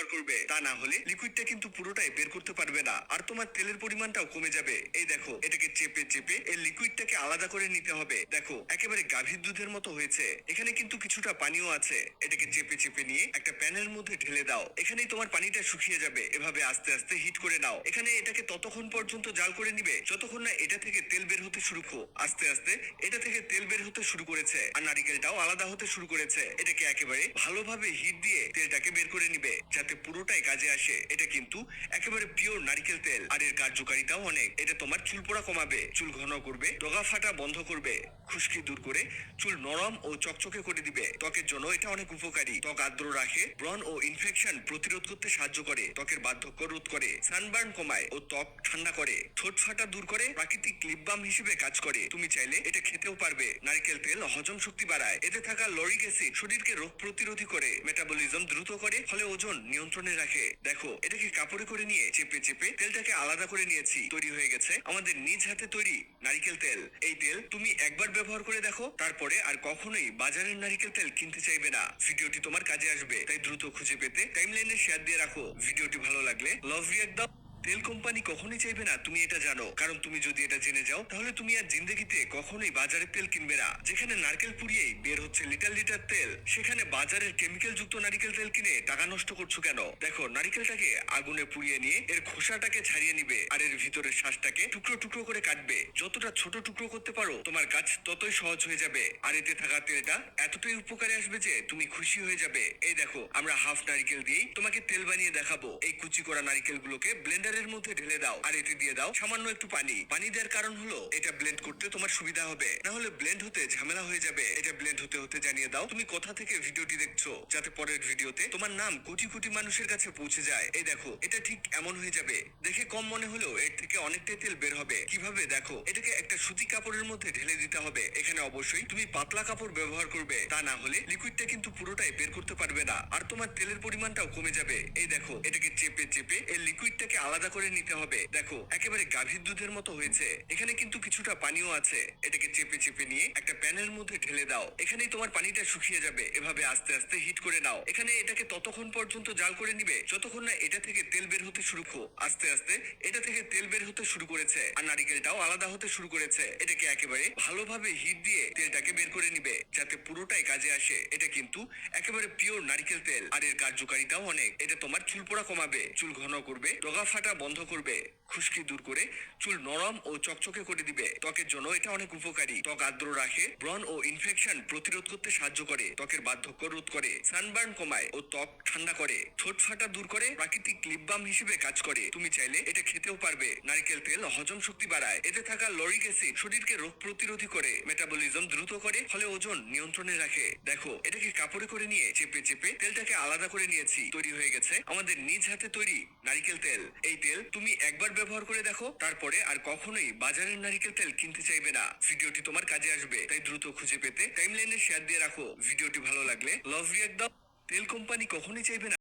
ব্যবহার করবে, তা না হলে লিকুইডটা কিন্তু পুরোটাই বের করতে পারবে না, আর তোমার তেলের পরিমাণটাও কমে যাবে। এই দেখো, এটাকে চেপে চেপে এই লিকুইডটাকে আলাদা করে নিতে হবে। দেখো, একেবারে গাভীর দুধের মতো হয়েছে। এখানে কিন্তু কিছুটা পানিও আছে। এটাকে চেপে চেপে নিয়ে একটা প্যানের মধ্যে ঢেলে দাও। এখানেই তোমার পানিটা শুকিয়ে যাবে। এভাবে আস্তে আস্তে হিট করে নাও। এখানে এটাকে ততক্ষণ পর্যন্ত জাল করে নিবে যতক্ষণ না এটা থেকে তেল বের হতে শুরু আস্তে আস্তে এটা থেকে তেল বের হতে শুরু করেছে, আর নারিকেলটাও আলাদা হতে শুরু করেছে। এটাকে একেবারে ভালোভাবে হিট দিয়ে তেলটাকে বের করে নিবে যাতে পুরোটাই কাজে আসে। এটা কিন্তু একেবারে পিওর নারিকেল তেল, আর এর কার্যকারিতাও অনেক। এটা তোমার চুল পোড়া কমাবে, চুল ঘন করবে, ডগা ফাটা বন্ধ করবে, খুশকি দূর করে চুল নরম ও চকচকে করে দিবে। ত্বকের জন্য এটা অনেক উপকারী। ত্বক আর্দ্র রাখে, ব্রণ ও ইনফেকশন প্রতিরোধ করতে সাহায্য করে, ত্বকের বার্ধক্য রোধ করে, সানবার্ন কমায় ও ত্বক ঠান্ডা করে, ঠোঁট ফাটা দূর করে, প্রাকৃতিক লিপ বাম হিসেবে কাজ করে। তুমি চাইলে এটা খেতেও পারবে। নারকেল তেল হজম শক্তি বাড়ায়। এতে থাকা লরিক অ্যাসিড শরীরকে রোগ প্রতিরোধী করে, মেটাবলিজম দ্রুত করে, ফলে ওজন নিয়ন্ত্রণে রাখে। দেখো, এটাকে কাপড়ে করে নিয়ে চেপে চেপে তেলটাকে আলাদা করে নিয়েছি। তৈরি হয়ে গেছে আমাদের নিজ হাতে তৈরি নারিকেল তেল। এই তেল তুমি একবার ব্যবহার করে দেখো, তারপরে আর কখনোই বাজারের নারিকেল তেল কিনতে চাইবে না। ভিডিওটি তোমার কাজে আসবে, তাই দ্রুত খুঁজে পেতে টাইমলাইনে শেয়ার দিয়ে রাখো। ভিডিওটি ভালো লাগলে লাভ রিয়াক্ট দাও। তেল কোম্পানি কখনোই চাইবে না তুমি এটা জানো, কারণ তুমি যদি এটা জেনে যাও তাহলে তুমি আর জিন্দেগিতে কখনোই বাজারের তেল কিনবে না। যেখানে নারকেল পুড়িয়েই বের হচ্ছে লিটার লিটার তেল, সেখানে বাজারের কেমিক্যাল যুক্ত নারকেল তেল কিনে টাকা নষ্ট করছো কেন? দেখো, নারকেলটাকে আগুনে পুড়িয়ে নিয়ে এর খোসাটাকে ছাড়িয়ে নিবে, আর এর ভিতরের শ্বাসটাকে টুকরো টুকরো করে কাটবে। যতটা ছোট টুকরো করতে পারো তোমার কাজ ততই সহজ হয়ে যাবে, আর এতে থাকা তেলটা এতটাই উপকারে আসবে যে তুমি খুশি হয়ে যাবে। এই দেখো, আমরা হাফ নারকেল দিয়েই তোমাকে তেল বানিয়ে দেখাবো। এই কুচি করা নারকেল গুলোকে ব্লেন্ডারের মধ্যে ঢেলে দাও, আর এতে দিয়ে দাও সামান্য একটু পানি। পানি দেওয়ার কারণ হলো এটা ব্লেন্ড করতে তোমার সুবিধা হবে, না হলে ব্লেন্ড হতে ঝামেলা হয়ে যাবে। এটা ব্লেন্ড হতে হতে জানিয়ে দাও তুমি কোথা থেকে ভিডিওটি দেখছো, যাতে পরের ভিডিওতে তোমার নাম কোটি কোটি মানুষের কাছে পৌঁছে যায়। এই দেখো, এটা ঠিক এমন হয়ে যাবে। দেখে কম মনে হলেও এর থেকে অনেকটাই তেল বের হবে। কিভাবে দেখো, এটাকে একটা সুতি কাপড়ের মধ্যে ঢেলে দিতে হবে। এখানে অবশ্যই তুমি পাতলা কাপড় ব্যবহার করবে, তা না হলে লিকুইডটা কিন্তু পুরোটাই বের করতে পারবে না, আর তোমার তেলের পরিমাণটাও কমে যাবে। এই দেখো, এটাকে চেপে চেপে এই লিকুইডটাকে আলাদা করে নিতে হবে। দেখো, একেবারে গাভীর দুধের মতো হয়েছে। এখানে কিন্তু কিছুটা পানিও আছে। এটাকে চেপে চেপে নিয়ে একটা প্যানের মধ্যে ঢেলে দাও। এখানেই তোমার পানিটা শুকিয়ে যাবে। এভাবে আস্তে আস্তে হিট করে নাও। এখানে এটাকে ততক্ষণ পর্যন্ত জাল করে নিবে যতক্ষণ না এটা থেকে তেল বের হতে শুরু আস্তে আস্তে এটা থেকে তেল বের হতে শুরু করেছে, আর নারিকেলটাও আলাদা হতে শুরু করেছে। এটাকে একেবারে ভালোভাবে হিট দিয়ে তেলটাকে বের করে নিবে যাতে পুরোটাই কাজে আসে। এটা কিন্তু একেবারে পিওর নারিকেল তেল, আর এর কার্যকারিতাও অনেক। এটা তোমার চুল পোড়া কমাবে, চুল ঘন করবে, ডগা ফাটা বন্ধ করবে, খুশকি দূর করে চুল নরম ও চকচকে করে দিবে। ত্বকের জন্য এটা অনেক উপকারী। ত্বক আর্দ্র রাখে, ব্রণ ও ইনফেকশন প্রতিরোধ করতে সাহায্য করে, ত্বকের বার্ধক্য রোধ করে, সানবার্ন কমায় ও ত্বক ঠান্ডা করে, ঠোঁট ফাটা দূর করে, প্রাকৃতিক লিপ বাম হিসেবে কাজ করে। তুমি চাইলে এটা খেতেও পারবে। নারকেল তেল হজম শক্তি বাড়ায়। এতে থাকা লরিক অ্যাসিড শরীরকে রোগ প্রতিরোধী করে, মেটাবলিজম দ্রুত করে, ফলে ওজন নিয়ন্ত্রণে রাখে। দেখো, এটাকে কাপড়ে করে নিয়ে চেপে চেপে তেলটাকে আলাদা করে নিয়েছি। তৈরি হয়ে গেছে আমাদের নিজ হাতে তৈরি নারিকেল তেল। এই তেল তুমি একবার ব্যবহার করে দেখো, তারপরে আর কখনোই বাজারের নারিকেল তেল কিনতে চাইবে না। ভিডিওটি তোমার কাজে আসবে, তাই দ্রুত খুঁজে পেতে টাইমলাইনে শেয়ার দিয়ে রাখো। ভিডিওটি ভালো লাগলে লাভ রিয়াক্ট দাও। তেল কোম্পানি কখনোই চাইবে না